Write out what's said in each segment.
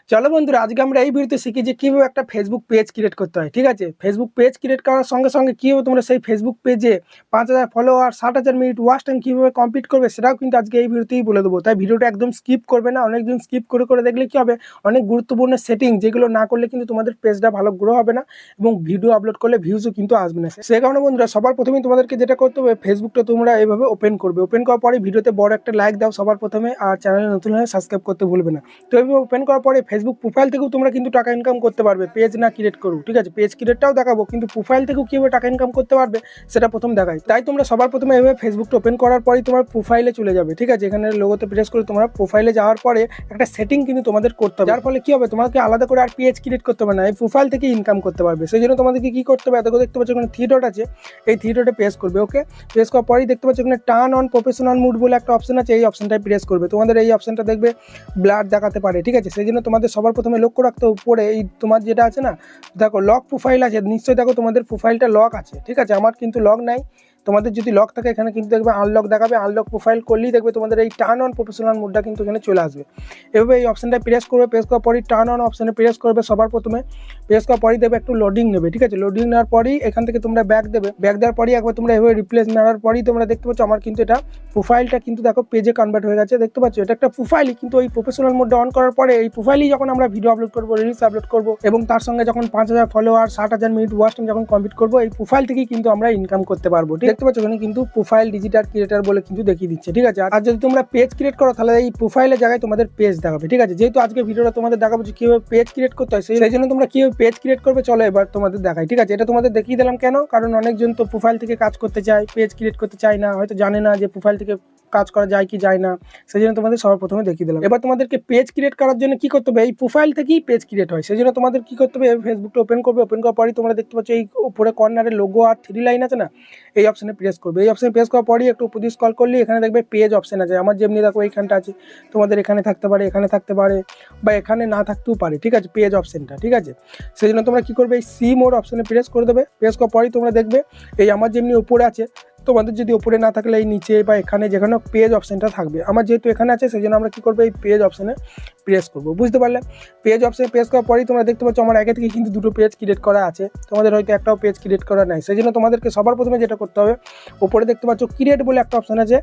চলো বন্ধুরা, আজকে আমরা এই ভিডিওতে শিখি যে কিভাবে একটা ফেসবুক পেজ ক্রিয়েট করতে হয়। ঠিক আছে, ফেসবুক পেজ ক্রিয়েট করার সঙ্গে সঙ্গে কিভাবে তোমরা সেই ফেসবুক পেজে 5,000 ফলোয়ার 60,000 মিনিট ওয়াচ টাইম কিভাবে কমপ্লিট করবে সেটাও কিন্তু আজকে এই ভিডিওতেই বলে দেবো। তাই ভিডিওটা একদম স্কিপ করবে না। অনেকদিন স্কিপ করে করে দেখলে কি হবে, অনেক গুরুত্বপূর্ণ সেটিং যেগুলো না করলে কিন্তু তোমাদের পেজটা ভালো গ্রো হবে না এবং ভিডিও আপলোড করলে ভিউজও কিন্তু আসবে না। সেই কারণে বন্ধুরা, সবার প্রথমেই তোমাদেরকে যেটা করতে হবে, ফেসবুকটা তোমরা এইভাবে ওপেন করবে। ওপেন করার পরে ভিডিওতে বড় একটা লাইক দাও সবার প্রথমে, আর চ্যানেলে নতুন হলে সাবস্ক্রাইব করতে ভুলবে না। তো এইভাবে ওপেন করার পরে ফেসবুক প্রোফাইল থেকেও তোমরা কিন্তু টাকা ইনকাম করতে পারবে, পেজ না ক্রিয়েট করো। ঠিক আছে, পেজ ক্রিয়েটটাও দেখাবো, কিন্তু প্রোফাইল থেকেও কীভাবে টাকা ইনকাম করতে পারবে সেটা প্রথম দেখাই। তাই তোমরা সবার প্রথমে এইভাবে ফেসবুকটা ওপেন করার পরেই তোমার প্রোফাইলে চলে যাবে। ঠিক আছে, এখানে লোগোতে প্রেস করে তোমরা প্রোফাইলে যাওয়ার পরে একটা সেটিং কিন্তু তোমাদের করতে হবে, যার ফলে কি হবে, তোমাকে আলাদা করে আর পেজ ক্রিয়েট করতে হবে না, এই প্রোফাইল থেকে ইনকাম করতে পারবে। সেই জন্য তোমাদেরকে কি করতে হবে, এত দেখতে পাচ্ছ এখানে 3 ডট আছে, এই 3 ডটে প্রেস করবে। ওকে, প্রেস করার পরেই দেখতে পাচ্ছ এখানে টার্ন অন প্রফেশনাল মুড বলে একটা অপশন আছে, এই অপশনটায় প্রেস করবে। তোমাদের এই অপশনটা দেখবে ব্লার দেখাতে পারে। ঠিক আছে, সেই জন্য তোমাদের সবার প্রথমে লক্ষ্য রাখতে হবে উপরে এই তোমার যেটা আছে না, দেখো লক প্রোফাইল আছে, নিশ্চয়ই দেখো তোমাদের প্রোফাইলটা লক আছে। ঠিক আছে, আমার কিন্তু লক নাই। তোমাদের যদি লক থাকে এখানে কিন্তু দেখবে আনলক দেখাবে, আনলক প্রোফাইল করলেই দেখবে তোমাদের এই টার্ন অন প্রফেশনাল মোডটা কিন্তু এখানে চলে আসবে। এভাবে এই অপশনটা প্রেস করবে, প্রেস করার পরই টার্ন অন অপশনে প্রেস করবে সবার প্রথমে। প্রেস করার পরই দেবে একটু লোডিং নেবে। ঠিক আছে, লোডিং নেওয়ার পরই এখান থেকে তোমরা ব্যাক দেবে। ব্যাক দেওয়ার পরই একবার তোমরা এভাবে রিপ্লেস নেওয়ার পরই তোমরা দেখতে পাচ্ছ আমার কিন্তু এটা প্রোফাইলটা কিন্তু দেখো পেজে কনভার্ট হয়ে গেছে। দেখতে পাচ্ছ এটা একটা প্রোফাইলই, কিন্তু ওই প্রফেশনাল মোডটা অন করার পরে এই প্রোফাইলই যখন আমরা ভিডিও আপলোড করবো, রিলস আপলোড করবো এবং তার সঙ্গে যখন 5,000 ফলোয়ার 60,000 মিনিট ওয়াচ টাইম যখন কমপ্লিট করবো, এই প্রোফাইল থেকেই কিন্তু আমরা ইনকাম করতে পারবো। দেখতে পাচ্ছ এখানে কিন্তু প্রোফাইল ডিজিটাল ক্রিয়েটার বলে কিন্তু দেখিয়ে দিচ্ছে। ঠিক আছে, আর যদি তোমরা পেজ ক্রিয়েট করো তাহলে এই প্রোফাইলের জায়গায় তোমাদের পেজ দেখাবে। ঠিক আছে, যেহেতু আজকে ভিডিওটা তোমাদের দেখাবো যে কিভাবে পেজ ক্রিয়েট করতে হয়, সেই জন্য তোমরা কিভাবে পেজ ক্রিয়েট করবে চলো এবার তোমাদের দেখাই। ঠিক আছে, এটা তোমাদের দেখিয়ে দিলাম কেন, কারণ অনেকজন তো প্রোফাইল থেকে কাজ করতে চায়, পেজ ক্রিয়েট করতে চায় না, হয়তো জানে না যে প্রোফাইল থেকে কাজ করা যায় কি যায় না। সেই জন্য তোমাদের সবার প্রথমে দেখিয়ে দিলাম। এবার তোমাদেরকে পেজ ক্রিয়েট করার জন্য কি করতে হবে, এই প্রোফাইল থেকেই পেজ ক্রিয়েট হয়। সেই জন্য তোমাদের কি করতে হবে, ফেসবুকটা ওপেন করবে। ওপেন করার পরই তোমরা দেখতে পাচ্ছ এই উপরে কর্নারে লোগো আর 3 লাইন আছে না, এই অপশনে প্রেস করবে। এই অপশনে প্রেস করার পরই একটু উপর দিয়ে স্ক্রল করলে এখানে দেখবে পেজ অপশন আছে। আমার যেমনি দেখো এইখানটা আছে, তোমাদের এখানে থাকতে পারে, এখানে থাকতে পারে, বা এখানে না থাকতেও পারে। ঠিক আছে, পেজ অপশনটা। ঠিক আছে, সেই জন্য তোমরা কি করবে, এই সি মোড অপশনে প্রেস করে দেবে। প্রেস করার পরই তোমরা দেখবে এই আমার যেমনি উপরে আছে, তোমাদের যদি উপরে না থাকলে এই নিচে বা এখানে যেখানে পেজ অপশনটা থাকবে। আমার যেহেতু এখানে আছে সেই জন্য আমরা কি করবো, এই পেজ অপশনে প্রেস করবো। বুঝতে পারলে, পেজ অপশনে প্রেস করার পরেই তোমরা দেখতে পাচ্ছ আমার আগে থেকে কিন্তু 2টো পেজ ক্রিয়েট করা আছে, তোমাদের হয়তো একটাও পেজ ক্রিয়েট করা নাই। সেই জন্য তোমাদেরকে সবার প্রথমে যেটা করতে হবে, উপরে দেখতে পাচ্ছ ক্রিয়েট বলে একটা অপশন আছে,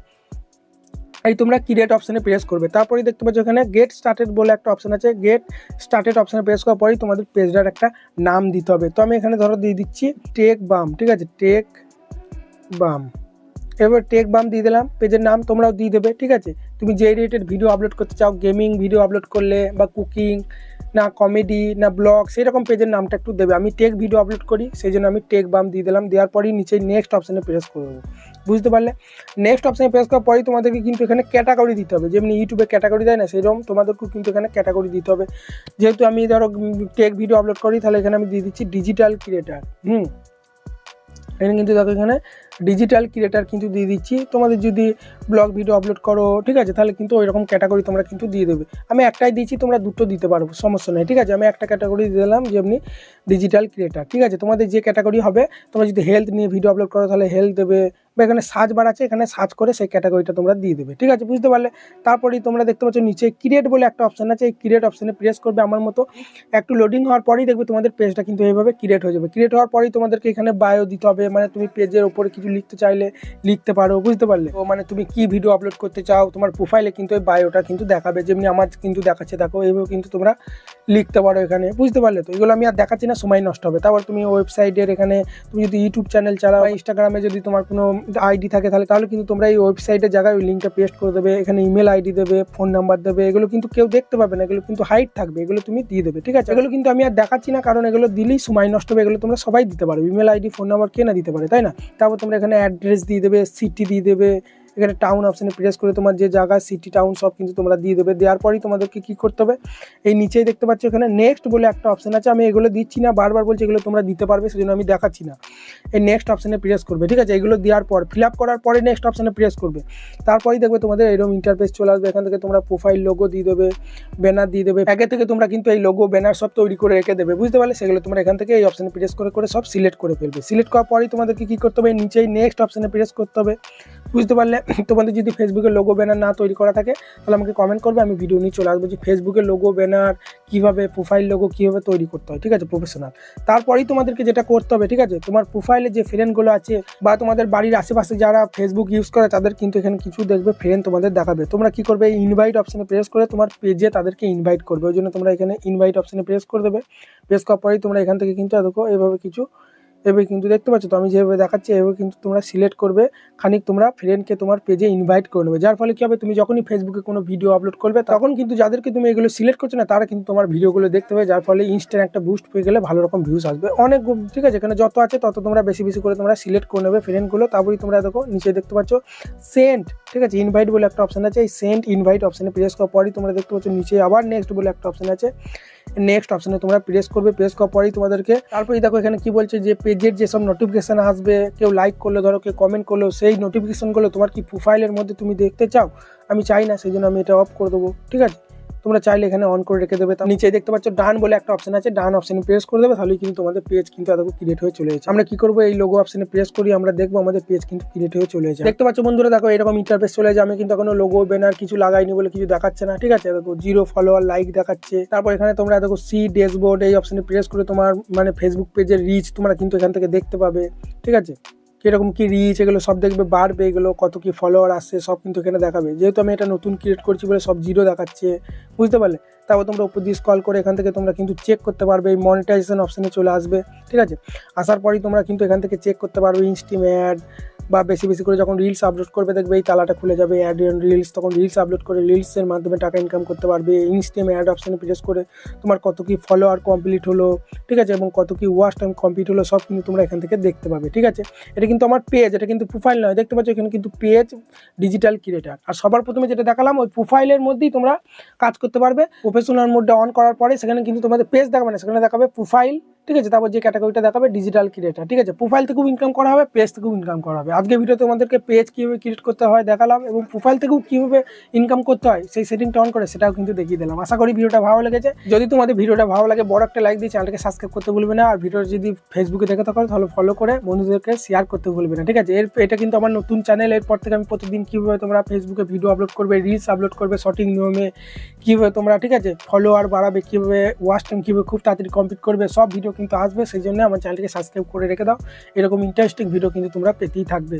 এই তোমরা ক্রিয়েট অপশনে প্রেস করবে। তারপরে দেখতে পাচ্ছ এখানে গেট স্টার্টেড বলে একটা অপশন আছে, গেট স্টার্টেড অপশনে প্রেস করার পরেই তোমাদের পেজটার একটা নাম দিতে হবে। তো আমি এখানে ধরো দিয়ে দিচ্ছি টেক বাম। ঠিক আছে, টেক বাম। এবার টেক বাম দিয়ে দিলাম, পেজের নাম তোমরাও দিয়ে দেবে। ঠিক আছে, তুমি যে রিলেটেড ভিডিও আপলোড করতে চাও, গেমিং ভিডিও আপলোড করলে বা কুকিং না কমেডি না ব্লগ, সেই রকম পেজের নামটা একটু দেবে। আমি টেক ভিডিও আপলোড করি সেই জন্য আমি টেক বাম দিয়ে দিলাম। দেওয়ার পরেই নিচে নেক্সট অপশানে প্রেস করে দেবো। বুঝতে পারলে, নেক্সট অপশানে প্রেস করার পরেই তোমাদেরকে কিন্তু এখানে ক্যাটাগরি দিতে হবে, যেমনি ইউটিউবে ক্যাটাগরি দেয় না, সেরকম তোমাদেরকেও কিন্তু এখানে ক্যাটাগরি দিতে হবে। যেহেতু আমি ধরো টেক ভিডিও আপলোড করি, তাহলে এখানে আমি দিয়ে দিচ্ছি ডিজিটাল ক্রিয়েটার। এখানে কিন্তু দেখো এখানে ডিজিটাল ক্রিয়েটার কিন্তু দিয়ে দিচ্ছি। তোমাদের যদি ব্লগ ভিডিও আপলোড করো, ঠিক আছে, তাহলে কিন্তু ওই রকম ক্যাটাগরি তোমরা কিন্তু দিয়ে দেবে। আমি একটাই দিচ্ছি, তোমরা 2টো দিতে পারবো, সমস্যা নেই। ঠিক আছে, আমি একটা ক্যাটাগরি দিয়ে দিলাম যেমনি ডিজিটাল ক্রিয়েটার। ঠিক আছে, তোমাদের যে ক্যাটাগরি হবে, তোমরা যদি হেলথ নিয়ে ভিডিও আপলোড করো তাহলে হেলথ দেবে, বা এখানে সার্চ বার আছে, এখানে সার্চ করে সেই ক্যাটাগরিটা তোমরা দিয়ে দেবে। ঠিক আছে, বুঝতে পারলে। তারপরেই তোমরা দেখতে পাচ্ছ নিচে ক্রিয়েট বলে একটা অপশান আছে, এই ক্রিয়েট অপশানে প্রেস করবে আমার মতো। একটু লোডিং হওয়ার পরেই দেখবে তোমাদের পেজটা কিন্তু এইভাবে ক্রিয়েট হয়ে যাবে। ক্রিয়েট হওয়ার পরেই তোমাদেরকে এখানে বায়ো দিতে হবে, মানে তুমি পেজের ওপরে কিছু লিখতে চাইলে লিখতে পারো। বুঝতে পারলে, তো মানে তুমি কি ভিডিও আপলোড করতে চাও, তোমার প্রোফাইলে কিন্তু এই বায়োটা কিন্তু দেখাবে, যেমনি আমার কিন্তু দেখাচ্ছে। দেখো এইভাবে কিন্তু তোমরা লিখতে পারো এখানে। বুঝতে পারলে, তো এগুলো আমি আর দেখাচ্ছি না, সময় নষ্ট হবে। তারপর তুমি ওয়েবসাইটের এখানে তুমি যদি ইউটিউব চ্যানেল চালাও, ইনস্টাগ্রামে যদি তোমার কোনো আইডি থাকে তাহলে কিন্তু তোমরা এই ওয়েবসাইটের জায়গায় ওই লিঙ্কটা পেস্ট করে দেবে। এখানে ইমেল আইডি দেবে, ফোন নাম্বার দেবে, এগুলো কিন্তু কেউ দেখতে পাবে না, এগুলো কিন্তু হাইড থাকবে, এগুলো তুমি দিয়ে দেবে। ঠিক আছে, এগুলো কিন্তু আমি আর দেখাচ্ছি না, কারণ এগুলো দিলেই সময় নষ্ট হবে। এগুলো তোমরা সবাই দিতে পারো, ইমেল আইডি ফোন নাম্বার কে না দিতে পারে, তাই না? তারপর তোমরা এখানে অ্যাড্রেস দিয়ে দেবে, সিটি দিয়ে দেবে, এখানে টাউন অপশানে প্রেস করে তোমার যে জায়গা সিটি টাউন সব কিন্তু তোমরা দিয়ে দেবে। দেওয়ার পরেই তোমাদেরকে কী করতে হবে, এই নিচেই দেখতে পাচ্ছ এখানে নেক্সট বলে একটা অপশান আছে, আমি এগুলো দিচ্ছি না, বারবার বলছি এগুলো তোমরা দিতে পারবে, সেজন্য আমি দেখাচ্ছি না। এই নেক্সট অপশানে প্রেস করবে। ঠিক আছে, এগুলো দেওয়ার পর ফিল আপ করার পরে নেক্সট অপশানে প্রেস করবে। তারপরেই দেখবে তোমাদের এরকম ইন্টারফেস চলে আসবে। এখান থেকে তোমরা প্রোফাইল লোগো দিয়ে দেবে, ব্যানার দিয়ে দেবে। আগে থেকে তোমরা কিন্তু এই লোগো ব্যানার সব তৈরি করে রেখে দেবে। বুঝতে পারলে, সেগুলো তোমরা এখান থেকে এই অপশানে প্রেস করে করে সব সিলেক্ট করে ফেলবে। সিলেক্ট করার পরেই তোমাদেরকে কী করতে হবে, নিচেই নেক্সট অপশানে প্রেস করতে হবে। বুঝতে পারলে, তোমাদের যদি ফেসবুকের লোগো ব্যানার না তৈরি করা থাকে তাহলে আমাকে কমেন্ট করবে, আমি ভিডিও নিয়ে চলে আসবো যে ফেসবুকের লোগো ব্যানার কীভাবে, প্রোফাইল লোগো কীভাবে তৈরি করতে হয়, ঠিক আছে, প্রফেশনাল। তারপরেই তোমাদেরকে যেটা করতে হবে, ঠিক আছে, তোমার প্রোফাইলে যে ফ্রেন্ডগুলো আছে বা তোমাদের বাড়ির আশেপাশে যারা ফেসবুক ইউজ করে তাদের কিন্তু এখানে কিছু দেখবে ফ্রেন্ড তোমাদের দেখাবে। তোমরা কি করবে, ইনভাইট অপশানে প্রেস করে তোমার পেজে তাদেরকে ইনভাইট করবে। ওই জন্য তোমরা এখানে ইনভাইট অপশানে প্রেস করে দেবে। প্রেস করার পরেই তোমরা এখান থেকে কিন্তু দেখো এভাবে কিছু এভাবে কিন্তু দেখতে পাচ্ছ, তো আমি যেভাবে দেখাচ্ছি এভাবে কিন্তু তোমরা সিলেক্ট করবে, খানিক তোমরা ফ্রেন্ডকে তোমার পেজে ইনভাইট করে নেবে। যার ফলে কী হবে, তুমি যখনই ফেসবুকে কোনো ভিডিও আপলোড করবে তখন কিন্তু যাদেরকে তুমি এগুলো সিলেক্ট করছো না তারা কিন্তু তোমার ভিডিওগুলো দেখতে পাবে, যার ফলে ইনস্ট্যান্ট একটা বুস্ট পেয়ে গেলে ভালো রকম ভিউজ আসবে অনেক, ঠিক আছে। এখানে যত আছে তত তোমরা বেশি বেশি করে তোমরা সিলেক্ট করে নেবে ফ্রেন্ডগুলো। তারপরেই তোমরা দেখো নিচে দেখতে পাচ্ছ সেন্ড, ঠিক আছে, ইনভাইট বলে একটা অপশান আছে। এই সেন্ড ইনভাইট অপশানে প্রেস করার পরেই তোমরা দেখতে পাচ্ছ নিচে আবার নেক্সট বলে একটা অপশান আছে। নেক্সট অপশানে তোমরা প্রেস করবে। প্রেস করার পরেই তোমাদেরকে তারপরেই দেখো এখানে কি বলছে যে পেজের যেসব নোটিফিকেশান আসবে, কেউ লাইক করলো, ধরো কেউ কমেন্ট করলো, সেই নোটিফিকেশানগুলো তোমার কি প্রোফাইলের মধ্যে তুমি দেখতে চাও? আমি চাই না, সেই জন্য আমি এটা অফ করে দেবো, ঠিক আছে। তোমরা চাইলে এখানে অন করে রেখে দেবে। নিচে দেখতে পাচ্ছ ডান বলে একটা অপশন আছে, ডান অপশানে প্রেস করে দেবে, তাহলে কিন্তু তোমাদের পেজ কিন্তু এত ক্রিয়েট হয়ে চলে যাচ্ছে। আমরা কি করবো, এই লোগো অপশানে প্রেস করি, আমরা দেখবো আমাদের পেজ কিন্তু ক্রিয়েট হয়ে চলে যাচ্ছে। দেখতে পাচ্ছ বন্ধুরা, দেখো এরকম ইন্টারফেস চলে যায়। আমি কিন্তু এখনো লোগো ব্যানার কিছু লাগাইনি বলে কিছু দেখাচ্ছে না, ঠিক আছে। দেখো 0 ফলোয়ার লাইক দেখাচ্ছে। তারপর এখানে তোমরা দেখো সি ড্যাশবোর্ড, এই অপশানে প্রেস করে তোমার মানে ফেসবুক পেজের রিচ তোমরা কিন্তু এখান থেকে দেখতে পাবে, ঠিক আছে। কীরকম কী রিচ এগুলো সব দেখবে, বাড়বে, এগুলো কত কী ফলোয়ার আসছে সব কিন্তু এখানে দেখাবে। যেহেতু আমি এটা নতুন ক্রিয়েট করছি বলে সব 0 দেখাচ্ছে, বুঝতে পারলে। তারপর তোমরা উপর দিয়ে স্ক্রল করে এখান থেকে তোমরা কিন্তু চেক করতে পারবে, এই মনিটাইজেশন অপশানে চলে আসবে, ঠিক আছে। আসার পরেই তোমরা কিন্তু এখান থেকে চেক করতে পারবে ইনস্টিম অ্যাড, বা বেশি বেশি করে যখন রিলস আপলোড করবে দেখবে এই তালাটা খুলে যাবে অ্যাড অন রিলস, তখন রিলস আপলোড করে রিলসের মাধ্যমে টাকা ইনকাম করতে পারবে। ইনস্টিম অ্যাড অপশানে প্রেস করে তোমার কত কী ফলোয়ার কমপ্লিট হলো, ঠিক আছে, এবং কত কী ওয়াচ টাইম কমপ্লিট হলো সব কিন্তু তোমরা এখান থেকে দেখতে পাবে, ঠিক আছে। এটা কিন্তু আমার পেজ, এটা কিন্তু প্রোফাইল নয়। দেখতে পাচ্ছ এখানে কিন্তু পেজ ডিজিটাল ক্রিয়েটার। আর সবার প্রথমে যেটা দেখালাম ওই প্রোফাইলের মধ্যেই তোমরা কাজ করতে পারবে। প্রফেশনাল মোডটা অন করার পরে সেখানে কিন্তু তোমাদের পেজ দেখাবে না, সেখানে দেখাবে প্রোফাইল, ঠিক আছে। তারপর যে ক্যাটাগরিটা দেখাবে ডিজিটাল ক্রিয়েটার, ঠিক আছে। প্রোফাইল থেকেও ইনকাম করা হবে, পেজ থেকেও ইনকাম করা হবে। আজকে ভিডিও তোমাদেরকে পেজ কীভাবে ক্রিয়েট করতে হয় দেখালাম, এবং প্রোফাইল থেকেও কীভাবে ইনকাম করতে হয় সেই সেটিংটা অন করে সেটাও কিন্তু দেখিয়ে দিলাম। আশা করি ভিডিওটা ভালো লেগেছে। যদি তোমাদের ভিডিওটা ভালো লাগে বড় একটা লাইক দিয়ে চ্যানেলটাকে সাবস্ক্রাইব করতে ভুলবে না। আর ভিডিওটা যদি ফেসবুকে দেখে থাকো তাহলে ফলো করে বন্ধুদেরকে শেয়ার করতে ভুলবে না, ঠিক আছে। এটা কিন্তু আমার নতুন চ্যানেল। এরপর থেকে আমি প্রতিদিন কীভাবে তোমরা ফেসবুকে ভিডিও আপলোড করবে, রিলস আপলোড করবে সঠিক নিয়মে, কীভাবে তোমরা, ঠিক আছে, ফলোয়ার বাড়াবে, কীভাবে ওয়াচ টাইম কীভাবে খুব তাড়াতাড়ি কমপ্লিট করবে, সব ভিডিও কিন্তু আসবে। সেই জন্য আমার চ্যানেলটিকে সাবস্ক্রাইব করে রেখে দাও। এরকম ইন্টারেস্টিং ভিডিও কিন্তু তোমরা পেতেই থাকবে।